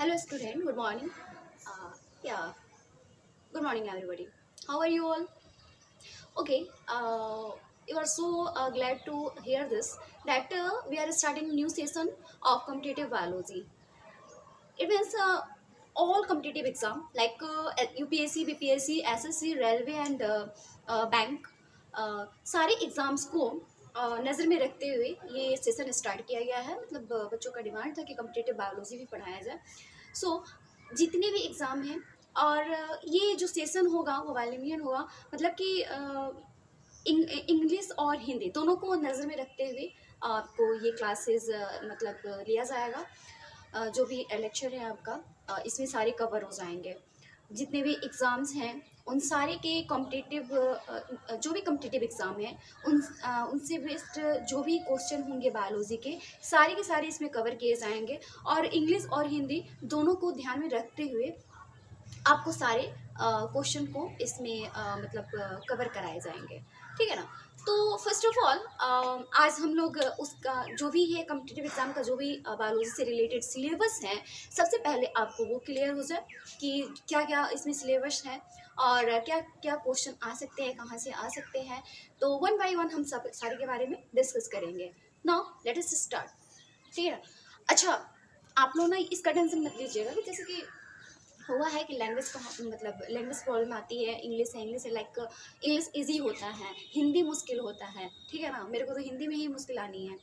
Hello student, good morning. Yeah, good morning everybody. How are you all? Okay, you are so glad to hear this that we are starting a new session of competitive biology. It means all competitive exam like UPSC, BPSC, SSC, railway and bank सारे exams को नज़र में रखते हुए ये session start किया गया है। मतलब बच्चों का डिमांड था कि कम्पिटिटिव बायोलॉजी भी पढ़ाया जाए। सो जितने भी एग्ज़ाम हैं और ये जो सेशन होगा वो बाइलिंगुअल होगा, मतलब कि इंग्लिश और हिंदी दोनों को नज़र में रखते हुए आपको ये क्लासेस मतलब लिया जाएगा। जो भी लेक्चर है आपका इसमें सारे कवर हो जाएंगे। जितने भी एग्ज़ाम्स हैं उन सारे के कॉम्पिटिटिव जो भी कॉम्पिटिटिव एग्ज़ाम हैं उनसे बेस्ड जो भी क्वेश्चन होंगे बायोलॉजी के सारे इसमें कवर किए जाएंगे। और इंग्लिश और हिंदी दोनों को ध्यान में रखते हुए आपको सारे क्वेश्चन को इसमें मतलब कवर कराए जाएंगे, ठीक है ना। तो फर्स्ट ऑफ ऑल आज हम लोग उसका जो भी है कॉम्पिटिटिव एग्जाम का जो भी बायोलॉजी से रिलेटेड सिलेबस है, सबसे पहले आपको वो क्लियर हो जाए कि क्या क्या इसमें सिलेबस है और क्या क्या क्वेश्चन आ सकते हैं, कहाँ से आ सकते हैं। तो वन बाय वन हम सब सारे के बारे में डिस्कस करेंगे। नाउ लेट अस स्टार्ट, ठीक है। अच्छा, आप लोग ना इसका टेंशन मत लीजिएगा कि जैसे कि हुआ है कि लैंग्वेज का मतलब लैंग्वेज प्रॉब्लम आती है। इंग्लिश है लाइक इंग्लिश इजी होता है, हिंदी मुश्किल होता है, ठीक है ना। मेरे को तो हिंदी में ही मुश्किल आनी है।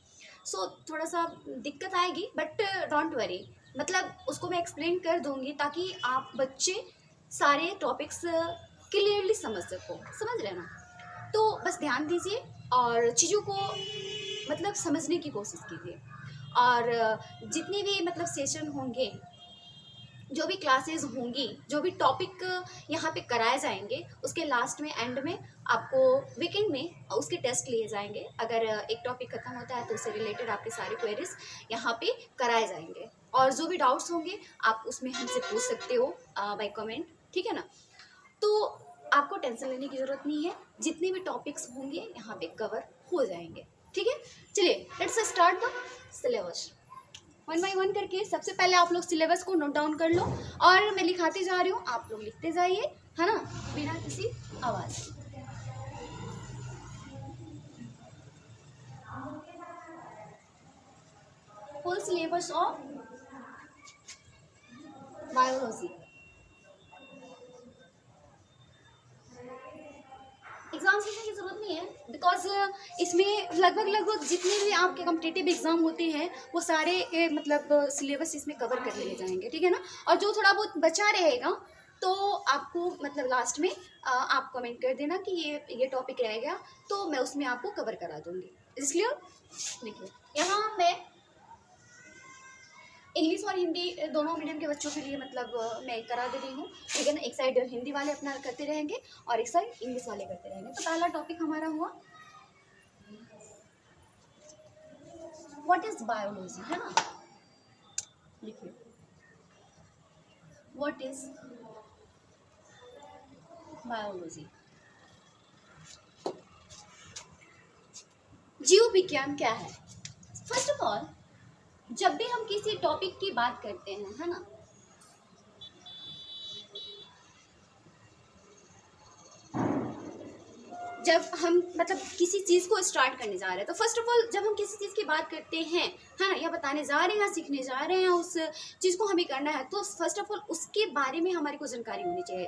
सो थोड़ा सा दिक्कत आएगी बट डोंट वरी, मतलब उसको मैं एक्सप्लेन कर दूंगी ताकि आप बच्चे सारे टॉपिक्स क्लियरली समझ सको, समझ रहे ना। तो बस ध्यान दीजिए और चीज़ों को मतलब समझने की कोशिश कीजिए। और जितने भी मतलब सेशन होंगे, जो भी क्लासेस होंगी, जो भी टॉपिक यहाँ पे कराए जाएंगे, उसके लास्ट में एंड में आपको वीकेंड में उसके टेस्ट लिए जाएंगे। अगर एक टॉपिक खत्म होता है तो उससे रिलेटेड आपके सारे क्वेरीज यहाँ पे कराए जाएंगे। और जो भी डाउट्स होंगे आप उसमें हमसे पूछ सकते हो बाय कमेंट, ठीक है ना। तो आपको टेंशन लेने की ज़रूरत नहीं है, जितने भी टॉपिक्स होंगे यहाँ पे कवर हो जाएंगे, ठीक है। चलिए let's start the syllabus one by one करके। सबसे पहले आप लोग सिलेबस को नोट डाउन कर लो और मैं लिखाती जा रही हूँ, आप लोग लिखते जाइए, है ना, बिना किसी आवाज़। Full syllabus of biology. Exam सीखने की जरूरत नहीं है बिकॉज इसमें लगभग जितने भी आपके कॉम्पिटिटिव एग्जाम होते हैं वो सारे मतलब सिलेबस इसमें कवर कर लिए जाएंगे, ठीक है ना। और जो थोड़ा बहुत बचा रहेगा तो आपको मतलब लास्ट में आप कमेंट कर देना कि ये टॉपिक रह गया, तो मैं उसमें आपको कवर करा दूंगी। इसलिए देखिए यहाँ मैं इंग्लिश और हिंदी दोनों मीडियम के बच्चों के लिए मतलब मैं करा दे रही हूँ, ठीक है ना। एक साइड हिंदी वाले अपना करते रहेंगे और एक साइड इंग्लिश वाले करते रहेंगे। तो पहला टॉपिक हमारा हुआ व्हाट इज बायोलॉजी, है ना। लिखिए व्हाट इज बायोलॉजी। जीव विज्ञान क्या है। फर्स्ट ऑफ ऑल जब भी हम किसी टॉपिक की बात करते हैं, है ना, जब हम मतलब किसी चीज़ को स्टार्ट करने जा रहे हैं, तो फर्स्ट ऑफ ऑल जब हम किसी चीज़ की बात करते हैं, है ना, या बताने जा रहे हैं या सीखने जा रहे हैं, उस चीज़ को हमें करना है, तो फर्स्ट ऑफ ऑल उसके बारे में हमारी को जानकारी होनी चाहिए।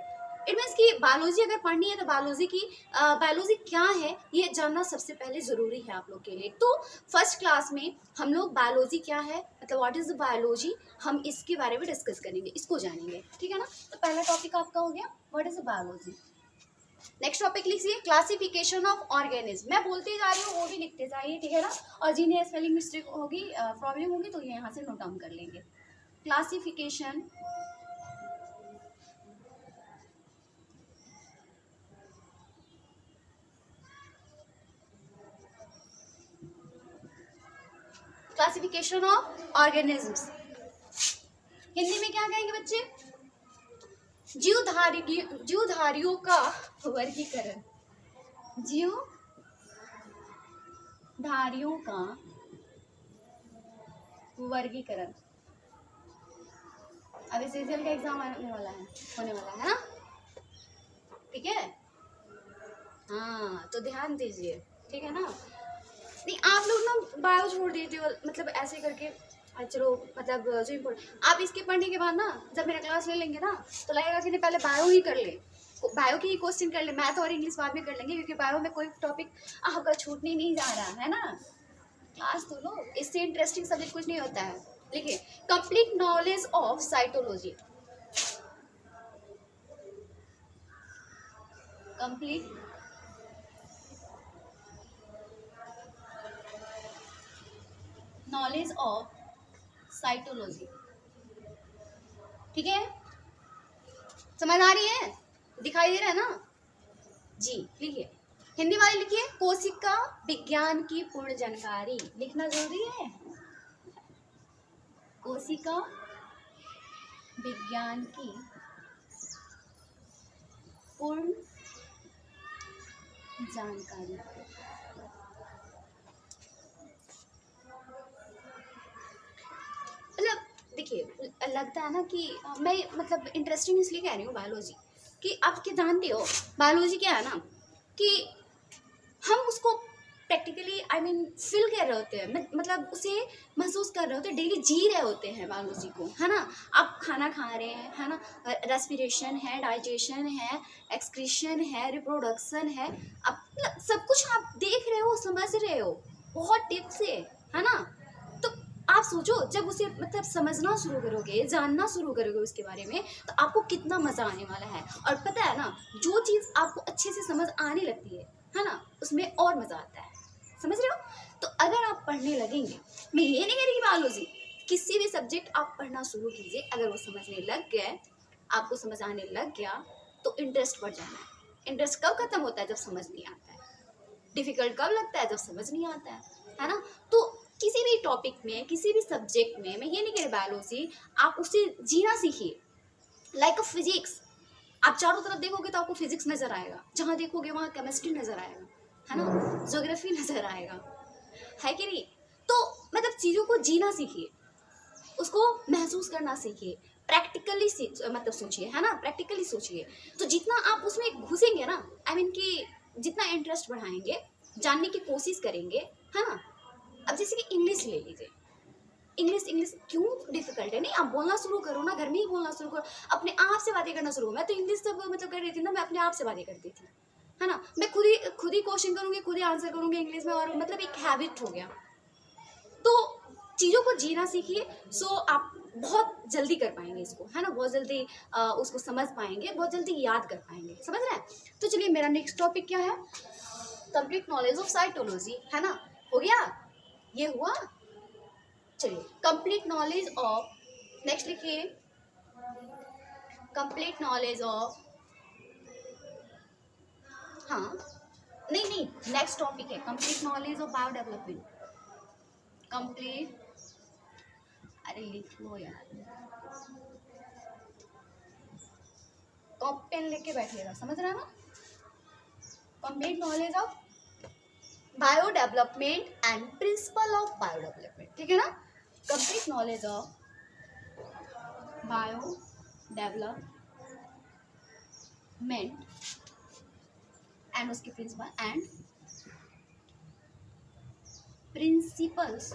इट मीन्स कि बायोलॉजी अगर पढ़नी है तो बायोलॉजी क्या है ये जानना सबसे पहले ज़रूरी है आप लोग के लिए। तो फर्स्ट क्लास में हम लोग बायोलॉजी क्या है, मतलब व्हाट इज़ द बायोलॉजी, हम इसके बारे में डिस्कस करेंगे, इसको जानेंगे, ठीक है ना। तो पहला टॉपिक आपका हो गया what is the biology. Next topic लिखिए क्लासिफिकेशन ऑफ ऑर्गेनिज्म। मैं बोलती जा रही हूँ वो भी लिखते जाइए, ठीक है ना। और जिन्हें स्पेलिंग मिस्टेक होगी प्रॉब्लम होगी तो ये यहाँ से नोट डाउन कर लेंगे। Classification classification of organisms. Hindi में क्या कहेंगे बच्चे, जीवधारियों का वर्गीकरण। जीवधारियों का वर्गीकरण। अभी सीजीएल का एग्जाम होने वाला है ना, ठीक है। हाँ तो ध्यान दीजिए, ठीक है ना। नहीं आप लोग ना बायो छोड़ दीजिए, मतलब ऐसे करके चलो, मतलब जो इम्पोर्टेंट आप इसके पढ़ने के बाद ना जब मेरा क्लास ले लेंगे ना तो लगेगा कि नहीं पहले बायो ही कर ले, बायो की ही क्वेश्चन कर ले, मैथ और इंग्लिश बाद में कर लेंगे, क्योंकि बायो में कोई टॉपिक आपका छूटने नहीं जा रहा है ना। क्लास तो लो, इससे इंटरेस्टिंग सब्जेक्ट कुछ नहीं होता है। देखिए, complete knowledge of cytology, complete knowledge of cytology, ठीक है। समझ आ रही है, दिखाई दे रहा है ना जी। लिखिए, हिंदी वाले लिखिए, कोशिका विज्ञान की पूर्ण जानकारी, लिखना जरूरी है। कोशिका विज्ञान की पूर्ण जानकारी, मतलब देखिए लगता है ना कि मैं मतलब इंटरेस्टिंग इसलिए कह रही हूँ बायोलॉजी, कि आप क्या जानते हो बायोलॉजी क्या है ना, कि हम उसको प्रैक्टिकली आई मीन फील कर रहे होते हैं, मतलब उसे महसूस कर रहे होते हैं, डेली जी रहे होते हैं बायोलॉजी को, है ना। आप खाना खा रहे हैं, है ना, रेस्पिरेशन है, डाइजेशन है, एक्सक्रीशन है, रिप्रोडक्शन है, आप मतलब सब कुछ आप देख रहे हो, समझ रहे हो बहुत डिप से, है ना। तो आप सोचो जब उसे मतलब समझना शुरू करोगे, जानना शुरू करोगे उसके बारे में, तो आपको कितना मज़ा आने वाला है। और पता है ना, जो चीज़ आपको अच्छे से समझ आने लगती है ना, उसमें और मज़ा आता है, समझ रहे हो। तो अगर आप पढ़ने लगेंगे, मैं ये नहीं कह रही कि बायोलॉजी, किसी भी सब्जेक्ट आप पढ़ना शुरू कीजिए, अगर वो समझने लग गए, आपको समझ आने लग गया, तो इंटरेस्ट बढ़ जाना है। इंटरेस्ट कब खत्म होता है? जब समझ नहीं आता है। डिफिकल्ट कब लगता है? जब समझ नहीं आता है ना। तो किसी भी टॉपिक में, किसी भी सब्जेक्ट में, मैं ये नहीं कह रही बायोलॉजी, आप उसे जीना सीखिए। लाइक अ फिजिक्स, आप चारों तरफ देखोगे तो आपको फिजिक्स नजर आएगा, जहाँ देखोगे वहाँ केमिस्ट्री नजर आएगा, है ना, ज्योग्राफी नजर आएगा, है कि नहीं। तो मतलब चीज़ों को जीना सीखिए, उसको महसूस करना सीखिए, प्रैक्टिकली मतलब सोचिए, है ना, प्रैक्टिकली सोचिए। तो जितना आप उसमें घुसेंगे ना, आई मीन कि जितना इंटरेस्ट बढ़ाएंगे, जानने की कोशिश करेंगे, है ना। अब जैसे कि इंग्लिश ले लीजिए, इंग्लिश इंग्लिश क्यों डिफिकल्ट है? नहीं, आप बोलना शुरू करो ना, घर में ही बोलना शुरू करो, अपने आप से बातें करना शुरू करो। मैं तो इंग्लिश सब मतलब कर रही थी ना, मैं अपने आप से बातें करती थी, है ना। मैं खुद ही क्वेश्चन करूँगी, खुद ही आंसर करूँगी इंग्लिश में, और मतलब एक हैबिट हो गया। तो चीज़ों को जीना सीखिए, सो आप बहुत जल्दी कर पाएंगे इसको, है ना, बहुत जल्दी उसको समझ पाएंगे, बहुत जल्दी याद कर पाएंगे, समझ रहे हैं। तो चलिए, मेरा नेक्स्ट टॉपिक क्या है? कंप्लीट नॉलेज ऑफ साइटोलॉजी, है ना। हो गया, ये हुआ। चलिए, कंप्लीट नॉलेज ऑफ, नेक्स्ट लिखिए, कंप्लीट नॉलेज ऑफ, हाँ नहीं नहीं, नेक्स्ट टॉपिक है complete knowledge of bio development, complete, अरे लिख लो यार, कॉप पेन लेके बैठिएगा, समझ रहा है ना। Complete knowledge of bio development and principle of bio development, ठीक है ना। Complete knowledge of bio development and उसके principle and principles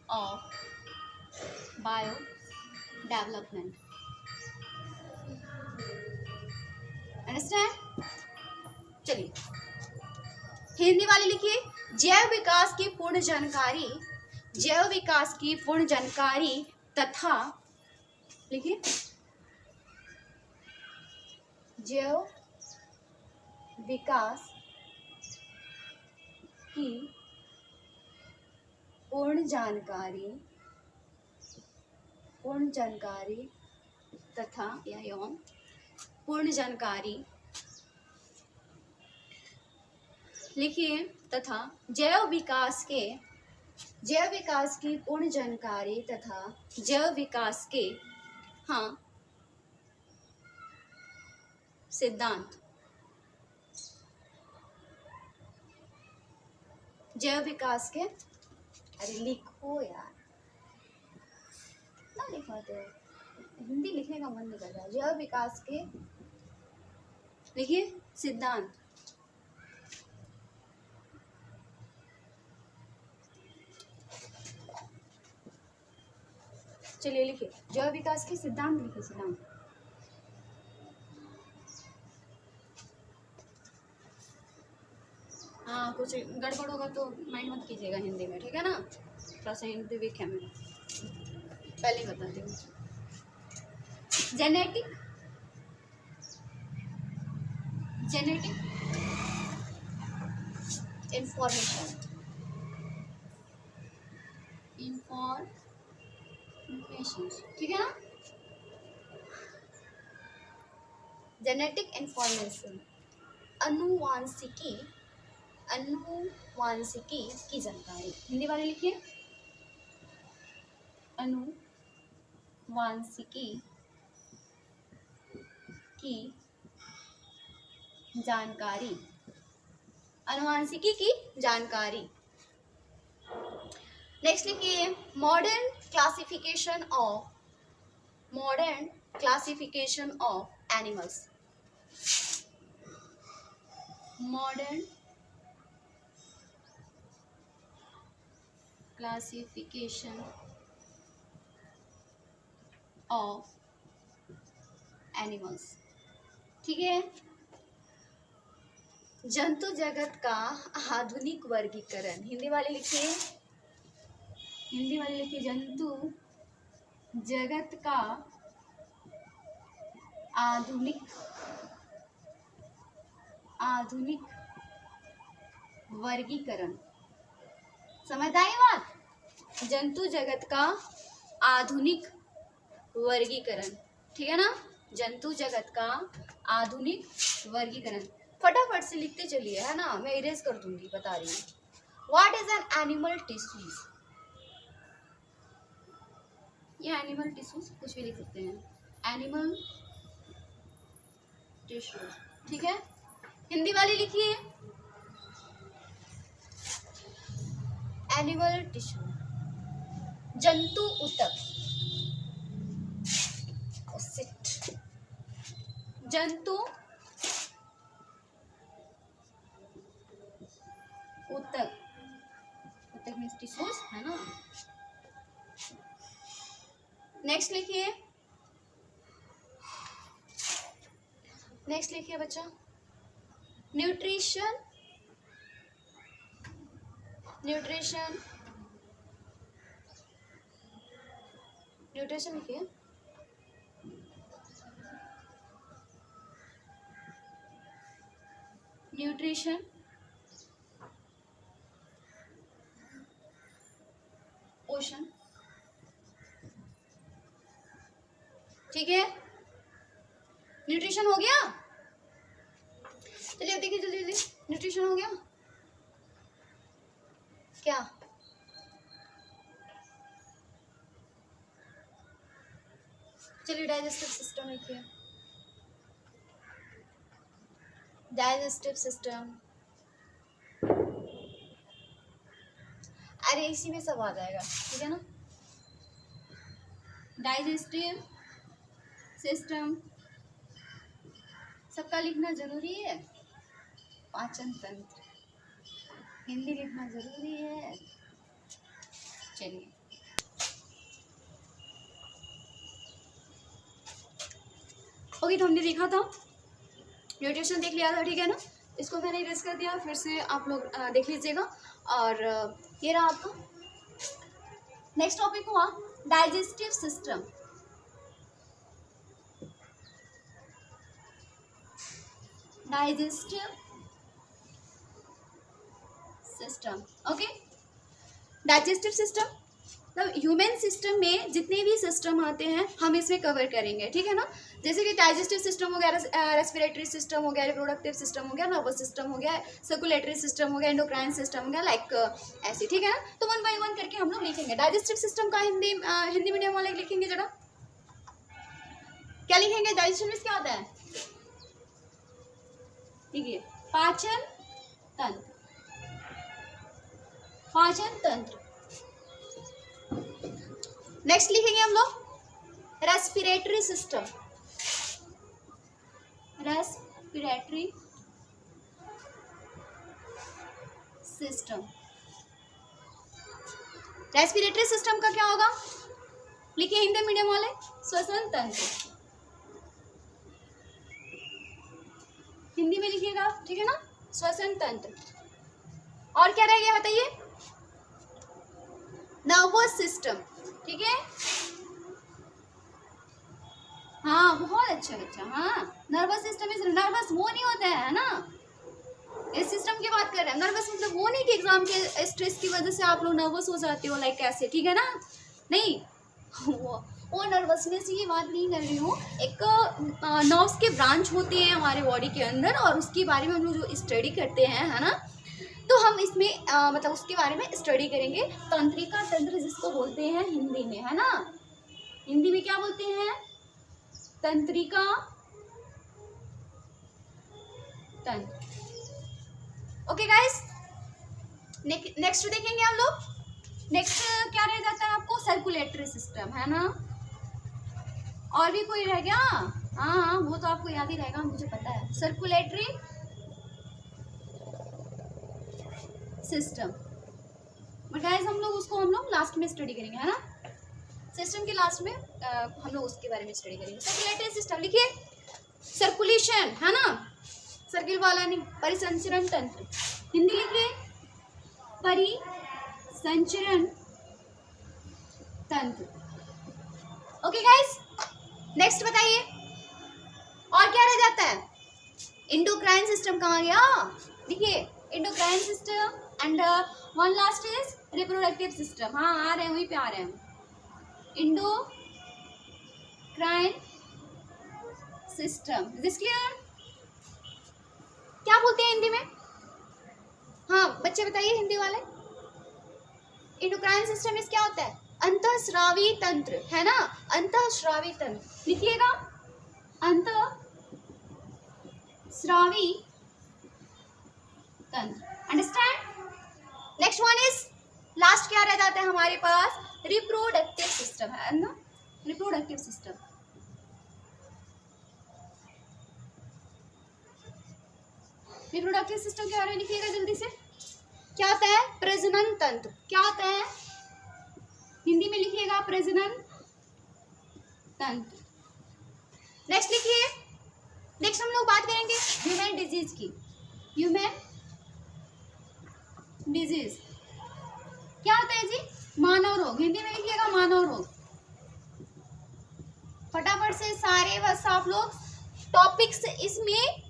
of bio development, understand. चलिए, हिंदी वाले लिखिए, जैव विकास की पूर्ण जानकारी, जैव विकास की पूर्ण जानकारी तथा, लिखिए, जैव विकास की पूर्ण जानकारी, पूर्ण जानकारी तथा या एवं पूर्ण जानकारी, लिखिए, तथा जैव विकास के, जैव विकास की पूर्ण जानकारी तथा जैव विकास के, हाँ, सिद्धांत, जैव विकास के, अरे लिखो यार, ना लिखवाते हो, हिंदी लिखने का मन नहीं कर रहा। जैव विकास के लिखिए सिद्धांत। चलिए लिखिए जैव विकास के सिद्धांत, लिखिए सिद्धांत। हाँ कुछ गड़बड़ होगा तो माइंड मत कीजिएगा हिंदी में, ठीक है ना, थोड़ा सा हिंदी वीक है मेरा, पहले ही बताती हूँ। जेनेटिक इंफॉर्मेशन, ठीक है ना, जेनेटिक इंफॉर्मेशन, अनुवांशिकी की जानकारी। हिंदी वाले लिखिए अनुवांशिकी की जानकारी, अनुवांशिकी की जानकारी। नेक्स्ट लिखिए modern classification of animals, modern classification of animals, ठीक है। जंतु जगत का आधुनिक वर्गीकरण। हिंदी वाले लिखिए जंतु जगत का आधुनिक वर्गीकरण। समझ आई बात? जंतु जगत का आधुनिक वर्गीकरण, ठीक है ना, जंतु जगत का आधुनिक वर्गीकरण। फटाफट से लिखते चलिए, है ना, मैं इरेज कर दूंगी, बता रही हूँ। What is an animal tissues? ये एनिमल टिश्यूज कुछ भी लिख सकते हैं, एनिमल टिश्यूज, ठीक है। हिंदी वाली लिखिए एनिमल टिश्यू, जंतु ऊतक, जंतु ऊतक मीन्स टिश्यूज, है ना। नेक्स्ट लिखिए बच्चा न्यूट्रिशन लिखिए न्यूट्रिशन पोषण, ठीक है। न्यूट्रिशन हो गया, चलिए देखिए जल्दी न्यूट्रिशन हो गया क्या? चलिए डाइजेस्टिव सिस्टम लिखिए, डाइजेस्टिव सिस्टम, अरे इसी में सब आ जाएगा, ठीक है ना। डाइजेस्टिव सिस्टम सबका लिखना जरूरी है। पाचन तंत्र हिंदी लिखना जरूरी है। चलिए ओके, तो हमने देखा था, न्यूट्रिशन देख लिया था, ठीक है ना। इसको मैंने इरेज कर दिया, फिर से आप लोग देख लीजिएगा। और ये रहा आपका नेक्स्ट टॉपिक हुआ digestive system. Okay, digestive system मतलब ह्यूमन सिस्टम में जितने भी सिस्टम आते हैं हम इसमें कवर करेंगे, ठीक है ना। जैसे कि डाइजेस्टिव सिस्टम हो गया, रेस्पिरेटरी सिस्टम हो गया, रिप्रोडक्टिव सिस्टम हो गया, नर्वस सिस्टम हो गया, सर्कुलेटरी सिस्टम हो गया, एंडोक्राइन सिस्टम हो गया, लाइक ऐसे, ठीक है ना। तो वन बाय वन करके हम लोग लिखेंगे। डाइजेस्टिव सिस्टम का हिंदी मीडियम वाले लिखेंगे, जरा क्या लिखेंगे? डाइजेशन में क्या होता है? ठीक है, पाचन तंत्र। नेक्स्ट लिखेंगे हम लोग respiratory system, respiratory system. Respiratory system का क्या होगा, लिखिए हिंदी मीडियम वाले, श्वसन तंत्र, हिंदी में लिखिएगा, ठीक है ना, श्वसन तंत्र। और क्या रह गया बताइए, नर्वस सिस्टम, ठीक है, हाँ बहुत अच्छा बच्चा, हाँ नर्वस सिस्टम इज, नर्वस वो नहीं होता है ना, इस सिस्टम की बात कर रहे हैं। नर्वस मतलब वो नहीं कि एग्जाम के स्ट्रेस की वजह से आप लोग नर्वस हो जाते हो, लाइक कैसे, ठीक है ना, नहीं वो नर्वसनेस की बात नहीं कर रही हूँ। एक नर्व्स के ब्रांच होते हैं हमारे बॉडी के अंदर, और उसके बारे में हम लोग जो स्टडी करते हैं, है ना, तो हम इसमें मतलब उसके बारे में स्टडी करेंगे। तंत्रिका तंत्र जिसको बोलते हैं हिंदी में, है ना, हिंदी में क्या बोलते हैं, तंत्रिका तंत्र। ओके गाइस, नेक्स्ट देखेंगे हम लोग। नेक्स्ट क्या रह जाता है आपको, सर्कुलेटरी सिस्टम, है ना, और भी कोई रह गया, हाँ वो तो आपको याद ही रहेगा, मुझे पता है, सर्कुलेटरी सिस्टम। बट गाइस हम लोग लास्ट में स्टडी करेंगे, है ना, सिस्टम के लास्ट में हम लोग उसके बारे में स्टडी करेंगे। सर्कुलेटरी सिस्टम लिखिए, सर्कुलेशन, है ना, सर्किल वाला नहीं, परिसंचरण तंत्र, हिंदी लिखिए, परिसंचरण तंत्र। ओके गाइस, नेक्स्ट बताइए और क्या रह जाता है, इंडोक्राइन सिस्टम कहाँ गया, देखिए endocrine system, and one last is reproductive system, हाँ आ रहे हैं, वहीं पे आ रहे हैं, इंडोक्राइन सिस्टम, दिस क्लियर, क्या बोलते हैं हिंदी में, हाँ बच्चे बताइए हिंदी वाले, इंडोक्राइन सिस्टम इस क्या होता है, अंतःस्रावी तंत्र, है ना, अंतःस्रावी तंत्र, लिखिएगा, अंतःस्रावी तंत्र, understand. Next one is, last क्या रह जाता है हमारे पास, रिप्रोडक्टिव सिस्टम, है ना, रिप्रोडक्टिव सिस्टम, रिप्रोडक्टिव सिस्टम के बारे में लिखिएगा जल्दी से, क्या होता है, प्रजनन तंत्र, क्या होता है, हिंदी में लिखिएगा, प्रजनन तंत्र। नेक्स्ट लिखिए, नेक्स्ट हम लोग बात करेंगे ह्यूमन डिजीज की, ह्यूमन डिजीज क्या होता है जी, मानव रोग, हिंदी में लिखिएगा मानव रोग। फटाफट से सारे बस आप लोग टॉपिक्स इसमें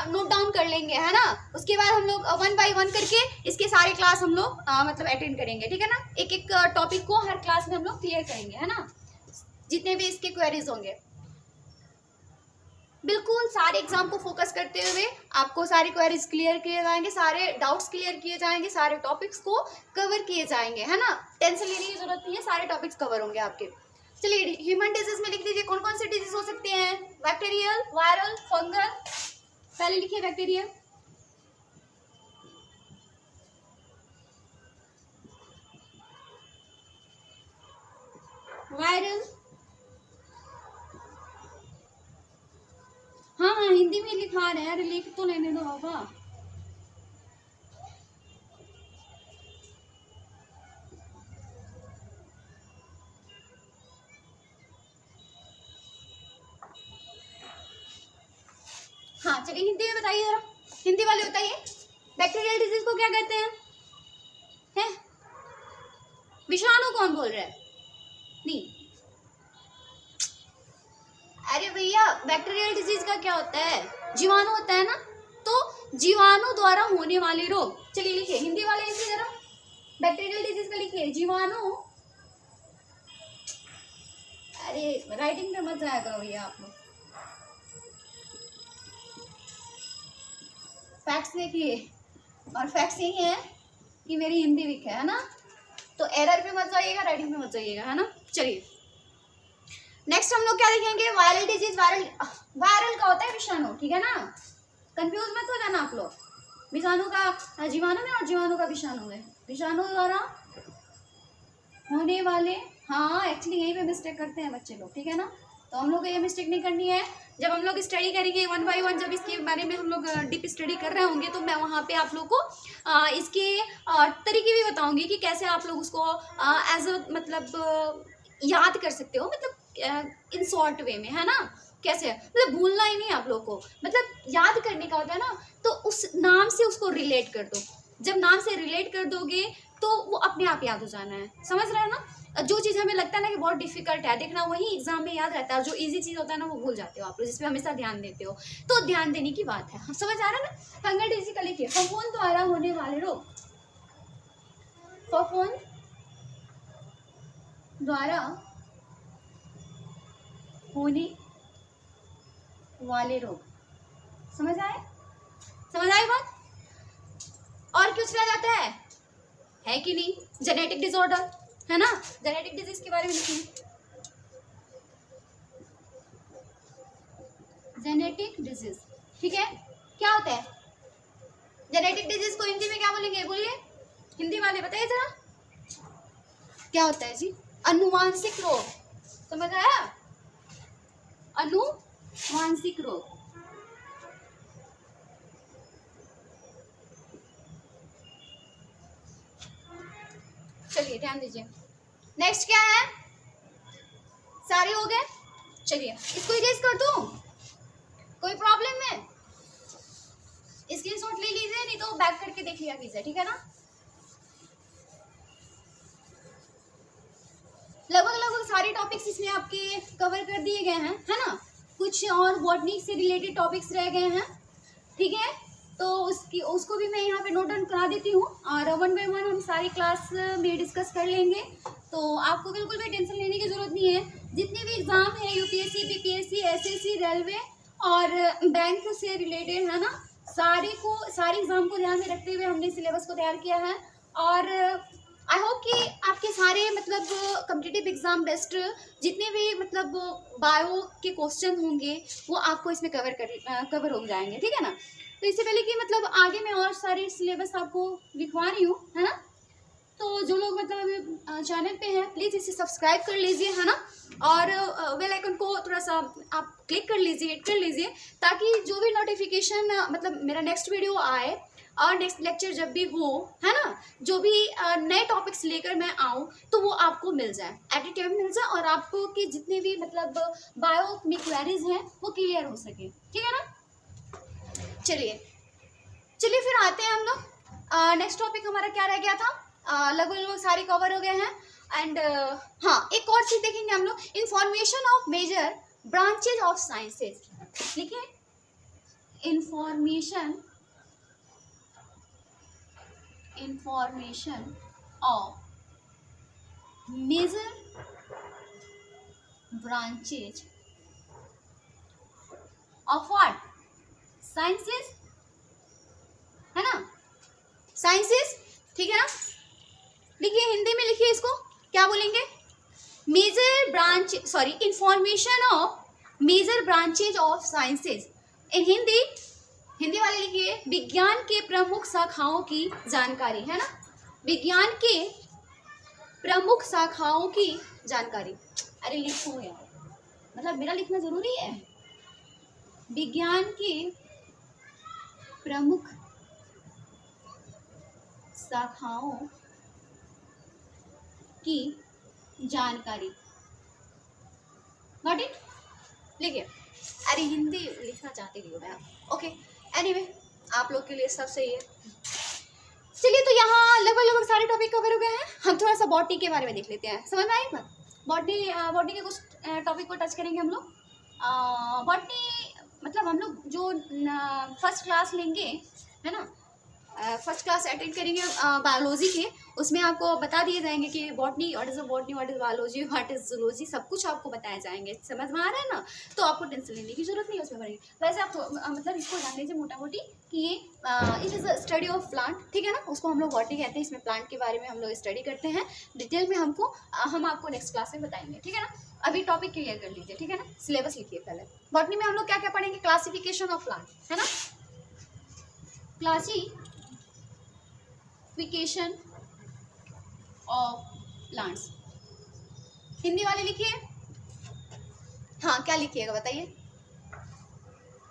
नोट डाउन कर लेंगे, है ना, उसके बाद हम लोग 1 बाय 1 करके इसके सारे क्लास हम लोग मतलब अटेंड करेंगे, ठीक है ना, एक एक टॉपिक को हर क्लास में हम लोग क्लियर करेंगे, है ना, जितने भी इसके क्वेरीज होंगे। बिल्कुल सारे एग्जाम को फोकस करते हुए आपको सारी क्वेरीज क्लियर किए जाएंगे, सारे डाउट्स क्लियर किए जाएंगे, सारे टॉपिक्स को कवर किए जाएंगे, है ना, टेंशन लेने की जरूरत नहीं है, सारे टॉपिक्स कवर होंगे आपके। चलिए ह्यूमन डिजीज में लिख दीजिए, कौन कौन से डिजीज हो सकते हैं, बैक्टीरियल, वायरल, फंगल, पहले लिखिए बैक्टीरियल, वायरल, हाँ हाँ हिंदी में लिखा रहे हैं, अरे लिख तो लेने दो बाबा, हाँ चलिए हिंदी में बताइए जरा, हिंदी वाले बताइए, बैक्टीरियल डिजीज को क्या कहते हैं, हैं विषाणु कौन बोल रहा है, नहीं, अरे भैया बैक्टीरियल डिजीज का क्या होता है, जीवाणु होता है ना, तो जीवाणु द्वारा होने वाले रोग। चलिए लिखिए हिंदी वाले लिखिए जरा, बैक्टीरियल डिजीज का लिखिए जीवाणु, अरे राइटिंग में मत जाया करो भैया आप लोग, फैक्ट्स देखिए, और फैक्ट्स यही है कि मेरी हिंदी वीक है ना, तो एरर पे मत जाइएगा, राइटिंग पे मत जाइएगा, है ना। चलिए नेक्स्ट हम लोग क्या देखेंगे, वायरल डिजीज, वायरल का होता है विषाणु, ठीक है ना, कंफ्यूज मत हो जाना आप लोग, विषाणु का जीवाणु में और जीवाणु का विषाणु में, विषाणु द्वारा होने वाले हाँ एक्चुअली यहीं पे मिस्टेक करते हैं बच्चे लोग, ठीक है ना। तो हम लोग को ये मिस्टेक नहीं करनी है। जब हम लोग स्टडी करेंगे 1 बाय 1, जब इसके बारे में हम लोग डीप स्टडी कर रहे होंगे, तो मैं वहाँ पे आप लोग को इसके तरीके भी बताऊंगी कि कैसे आप लोग उसको एज अ मतलब याद कर सकते हो, मतलब इन शॉर्ट वे में, है ना। कैसे मतलब भूलना ही नहीं आप लोग को, मतलब याद करने का होता है ना। तो उस नाम से उसको रिलेट कर दो। जब नाम से रिलेट कर दोगे तो वो अपने आप याद हो जाना है, समझ रहे हो ना। जो चीज़ हमें लगता है ना कि बहुत डिफिकल्ट है, देखना वही एग्जाम में याद रहता है। और जो इजी चीज़ होता है ना वो भूल जाते हो आप लोग, जिसपे हमेशा ध्यान देते हो। तो ध्यान देने की बात है, हम समझ आ रहा है ना। हंगर डिजीज का लिखिए, फफूंद द्वारा होने वाले रोग, फफूंद द्वारा होने वाले रोग, समझ आए, समझ आई बात। और कुछ रह जाता है कि नहीं, जेनेटिक डिसऑर्डर, है ना। जेनेटिक डिजीज के बारे में लिखिए, जेनेटिक डिजीज, ठीक है। क्या होता है जेनेटिक डिजीज को हिंदी में क्या बोलेंगे, बोलिए हिंदी वाले बताइए जरा, क्या होता है जी। अनुवांशिक रोग, समझ आया, अनुवांशिक रोग। चलिए ध्यान दीजिए, नेक्स्ट क्या है, सारे हो गए। चलिए इसको इरेज कर दूं, कोई प्रॉब्लम है, स्क्रीनशॉट ले लीजिए, नहीं तो बैक करके देख लिया कीजिए, ठीक है ना। लगभग लगभग सारे टॉपिक्स इसमें आपके कवर कर दिए गए हैं, है ना। कुछ और बॉटनी से रिलेटेड टॉपिक्स रह गए हैं, ठीक है। तो उसको भी मैं यहाँ पे नोट डाउन करा देती हूँ, और 1 बाय 1 हम सारी क्लास में डिस्कस कर लेंगे। तो आपको बिल्कुल भी टेंशन लेने की जरूरत नहीं है। जितने भी एग्जाम है यूपीएससी, बीपीएससी, एसएससी, रेलवे और बैंक से रिलेटेड, है ना, सारे एग्जाम को ध्यान में रखते हुए हमने सिलेबस को तैयार किया है। और आई होप कि आपके सारे मतलब कम्पिटिटिव एग्जाम बेस्ट जितने भी मतलब बायो के क्वेश्चन होंगे वो आपको इसमें कवर हो जाएंगे, ठीक है ना। तो इससे पहले कि मतलब आगे मैं और सारे सिलेबस आपको लिखवा रही हूँ, है ना। तो जो लोग मतलब अभी चैनल पे हैं प्लीज़ इसे सब्सक्राइब कर लीजिए, है ना। और बेल आइकन को थोड़ा सा आप क्लिक कर लीजिए, हिट कर लीजिए, ताकि जो भी नोटिफिकेशन मतलब मेरा नेक्स्ट वीडियो आए और नेक्स्ट लेक्चर जब भी हो, है ना, जो भी नए टॉपिक्स लेकर मैं आऊँ तो वो आपको मिल जाए, एट ए टाइम मिल जाए, और आपको कि जितने भी मतलब बायो में क्वेरीज हैं वो क्लियर हो सके, ठीक है ना। चलिए चलिए फिर आते हैं हम लोग, नेक्स्ट टॉपिक हमारा क्या रह गया था, लगभग लगभग सारे कवर हो गए हैं। एंड हाँ, एक और चीज देखेंगे हम लोग, information of major branches of sciences, लिखिए information of major branches of what, sciences, है ना, साइंसेज, ठीक है ना। लिखिए हिंदी में, लिखिए इसको क्या बोलेंगे, major branch, sorry, information of major branches of sciences. In Hindi, Hindi वाले लिखिए विज्ञान के प्रमुख शाखाओं की जानकारी, है ना, विज्ञान के प्रमुख शाखाओं की जानकारी। अरे लिखो यार, मतलब मेरा लिखना जरूरी है। विज्ञान के प्रमुख शाखाओं की जानकारी, गॉट इट, लिखिए। अरे हिंदी लिखना चाहती थी मैं, ओके, एनीवे आप लोग के लिए सब सही है। चलिए तो यहाँ लगभग लगभग सारे टॉपिक कवर हो गए हैं। हम थोड़ा सा बॉटनी के बारे में देख लेते हैं, समझ में आई बात। बॉटनी के कुछ टॉपिक को टच करेंगे हम लोग। बॉटनी मतलब हम लोग जो फर्स्ट क्लास लेंगे, है ना, फर्स्ट क्लास अटेंड करेंगे बायोलॉजी के, उसमें आपको बता दिए जाएंगे कि botany, what is botany, what is biology, what is zoology, सब कुछ आपको बताया जाएंगे, समझ में आ रहा है ना। तो आपको टेंशन लेने की जरूरत नहीं है उसमें पड़ेगी। वैसे आप मतलब इसको जान लीजिए मोटा मोटी कि ये it is a study of plant, ठीक है ना, उसको हम लोग बॉटनी कहते हैं। इसमें प्लांट के बारे में हम लोग स्टडी करते हैं डिटेल में, हम आपको नेक्स्ट क्लास में बताएंगे, ठीक है ना। अभी टॉपिक क्लियर कर लीजिए, ठीक है ना, सिलेबस लिखिए पहले। बॉटनी में हम लोग क्या क्या पढ़ेंगे, क्लासिफिकेशन ऑफ प्लांट, है ना, क्लासिफिकेशन ऑफ प्लांट्स, हिंदी वाले लिखिए। हाँ, क्या लिखिएगा बताइए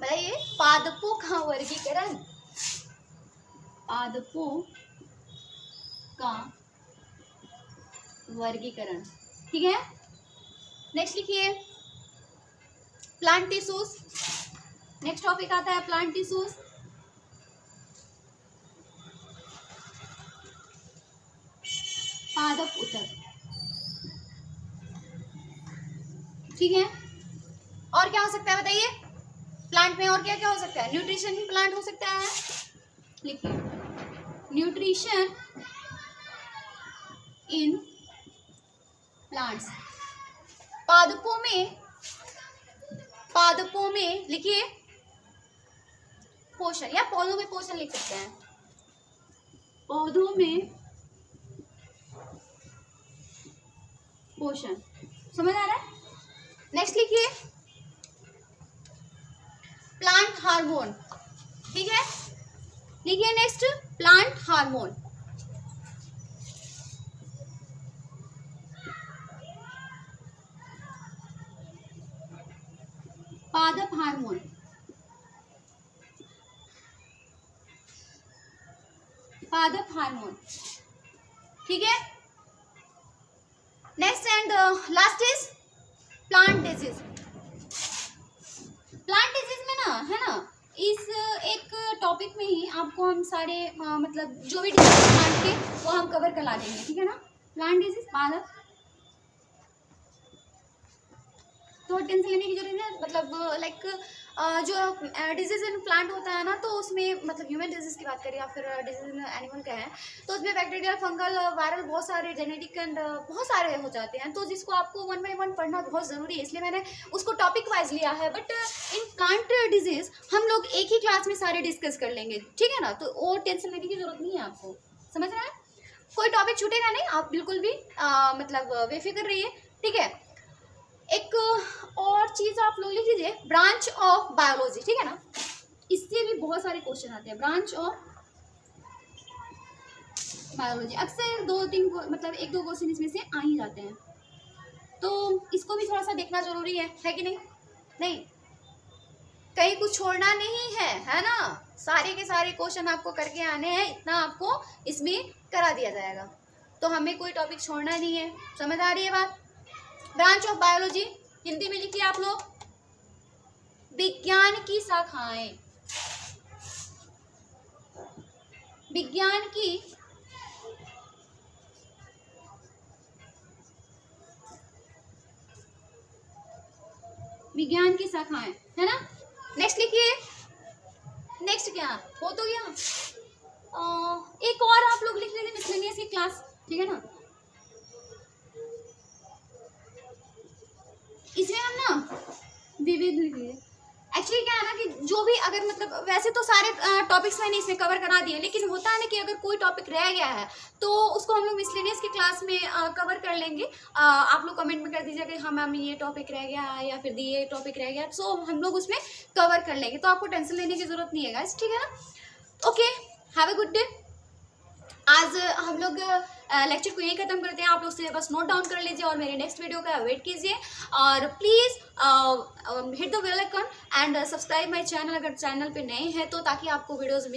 बताइए। पादपों का वर्गीकरण, पादपों का वर्गीकरण, ठीक है। नेक्स्ट लिखिए प्लांट टिश्यूज। नेक्स्ट टॉपिक आता है प्लांट टिश्यूज। पादप ऊतक, ठीक है। और क्या हो सकता है बताइए प्लांट में, और क्या क्या हो सकता है? न्यूट्रिशन प्लांट हो सकता है, लिखिए न्यूट्रिशन इन प्लांट्स। पादपों में लिखिए पोषण, या पौधों में पोषण लिख सकते हैं, पौधों में पोषण, समझ आ रहा है। नेक्स्ट लिखिए प्लांट हार्मोन, ठीक है। लिखिए नेक्स्ट प्लांट हार्मोन, पादप हार्मोन, पादप हार्मोन, ठीक है। Next and last is plant disease. Plant disease में ना, है ना, इस एक टॉपिक में ही आपको हम सारे मतलब जो भी डिजीज प्लांट के वो हम कवर करा देंगे, ठीक है ना। प्लांट डिजीज, पादप, तो टेंशन लेने की जरूरत नहीं, मतलब लाइक जो डिजीज इन प्लांट होता है ना, तो उसमें मतलब ह्यूमन डिजीज की बात करें या फिर डिजीज इन एनिमल का है, तो उसमें बैक्टीरियल, फंगल, वायरल, बहुत सारे जेनेटिक एंड बहुत सारे हो जाते हैं, तो जिसको आपको 1 बाय 1 पढ़ना बहुत ज़रूरी है, इसलिए मैंने उसको टॉपिक वाइज लिया है। बट इन प्लांट डिजीज हम लोग एक ही क्लास में सारे डिस्कस कर लेंगे, ठीक है ना, तो वो टेंशन लेने की जरूरत नहीं है आपको, समझ रहे हैं। कोई टॉपिक छूटेगा नहीं, आप बिल्कुल भी मतलब बेफिक्र रहिए, ठीक है। एक और चीज आप लोग लिख लीजिए ब्रांच ऑफ बायोलॉजी, ठीक है ना, इससे भी बहुत सारे क्वेश्चन आते हैं। ब्रांच ऑफ बायोलॉजी अक्सर 2-3 मतलब 1-2 क्वेश्चन इसमें से आ ही जाते हैं, तो इसको भी थोड़ा सा देखना जरूरी है कि नहीं। नहीं, कहीं कुछ छोड़ना नहीं है, है ना। सारे के सारे क्वेश्चन आपको करके आने हैं, इतना आपको इसमें करा दिया जाएगा, तो हमें कोई टॉपिक छोड़ना नहीं है, समझ आ रही है बात। ब्रांच ऑफ बायोलॉजी हिंदी में लिखिए आप लोग विज्ञान की शाखाएं, विज्ञान की शाखाएं, है ना। नेक्स्ट लिखिए, नेक्स्ट क्या हो तो गया, एक और आप लोग लिख लीजिए मिसलेनियस की क्लास, ठीक है ना। इसमें हम ना विविध लिखिए। एक्चुअली क्या है ना कि जो भी अगर मतलब वैसे तो सारे टॉपिक्स मैंने इसमें कवर करा दिए, लेकिन होता है ना कि अगर कोई टॉपिक रह गया है तो उसको हम लोग मिसलेनियस की क्लास में कवर कर लेंगे। आप लोग कमेंट में कर दीजिए कि हाँ मैम ये टॉपिक रह गया है या फिर ये टॉपिक रह गया, सो हम लोग उसमें कवर कर लेंगे, तो आपको टेंशन लेने की जरूरत नहीं है गाइस, ठीक है ना। Okay, have a good day. आज हम लोग लेक्चर को यही खत्म करते हैं, आप लोग से बस नोट डाउन कर लीजिए और मेरे नेक्स्ट वीडियो का वेट कीजिए, और please hit the bell icon and subscribe my channel अगर चैनल पे नए हैं तो, ताकि आपको वीडियोस